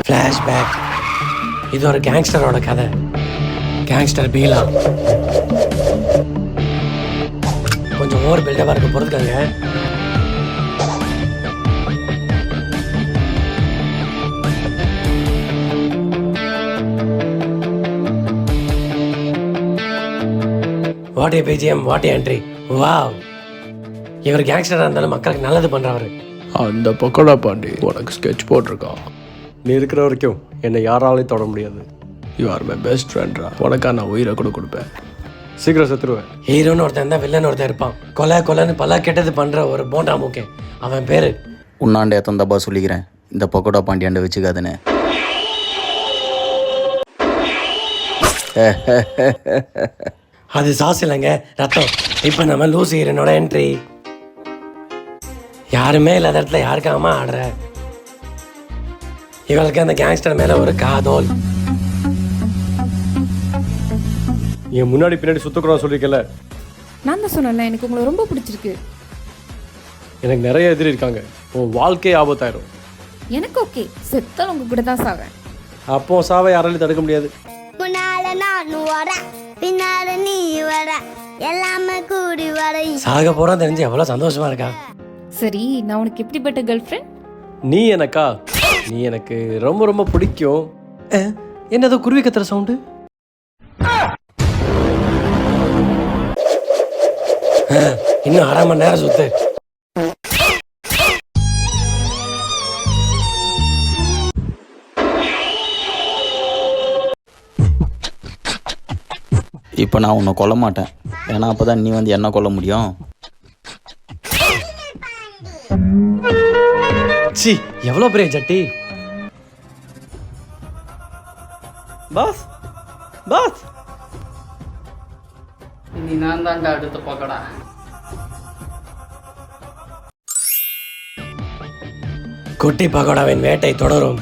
Flashback. இது ஒரு கேங்ஸ்டரோட கதை. கேங்ஸ்டர் பீலா கொஞ்சம் ஓவர் பில்டப்பாக இருக்க பொறுத்துக்காங்க. What a BGM, what a entry. Wow, இவர் கேங்ஸ்டராக இருந்தாலும் மக்களுக்கு நல்லது பண்ணுறவர். அந்த பக்கோடா பாண்டி உனக்கு ஸ்கெட்ச் போட்டிருக்கான். நீ இருக்கிற வரைக்கும் என்னை யாராலையும் தொட முடியாது. யூ ஆர் மை பெஸ்ட் ஃப்ரெண்ட்ரா. உனக்கா நான் உயிரை கூட கொடுப்பேன். சீக்கிரம் செத்துருவேன். ஹீரோன்னு ஒருத்தன் இருந்தால் வில்லன் ஒருத்தன் இருப்பான். கொலைன்னு பல கெட்டது பண்ணுற ஒரு போண்டா மூக்கே அவன் பேர். உன்னாண்ட எத்தனை தப்பா சொல்லிக்கிறேன், இந்த பக்கோடா பாண்டியாண்ட வச்சுக்காதுன்னு. அது சாஸ் இல்லைங்க, ரத்தம். இப்போ நம்ம லூசி ஹீரோனோட என்ட்ரி. யாருமே இல்லாத இடத்துல யாருக்காம ஆடுற இவளுக்கு அந்த கேங்ஸ்டர் மேல ஒரு காதோல். என் முன்னாடி பின்னாடி சுத்தக்கூடாது சொல்லியிருக்கல. நான் தான் சொன்னேன்ல, எனக்கு உங்களை ரொம்ப பிடிச்சிருக்கு. எனக்கு நிறைய எதிரி இருக்காங்க. உன் வாழ்க்கையே ஆபத்தாயிரும். எனக்கு ஓகே, செத்தால் உங்க கூட தான் சாவேன். அப்போ சாவை யாராலையும் தடுக்க முடியாது. முன்னால நான் வர, பின்னால நீ வர, எல்லாமே கூடி வர. சாக போறான் தெரிஞ்சு எவ்வளவு சந்தோஷமா இருக்கா. சரி, நான் உனக்கு எப்படிப்பட்ட கேர்ள் ஃப்ரெண்ட்? நீ எனக்கா? நீ எனக்கு ரொம்ப ரொம்ப பிடிக்கும். என்னதோ குருவி கத்துற சவுண்டு. இன்னும் 1/2 மணி நேரம் சுத்து. இப்போ நான் உன்னை கொல்ல மாட்டேன், ஏன்னா அப்போ தான் நீ வந்து என்ன கொல்ல முடியும். சி, எவ்வளோ பெரிய ஜட்டி. பாஸ் பாஸ், இனி நான் தான்டா அடுத்த பக்கடா. குட்டி பகோடாவின் வேட்டை தொடரும்.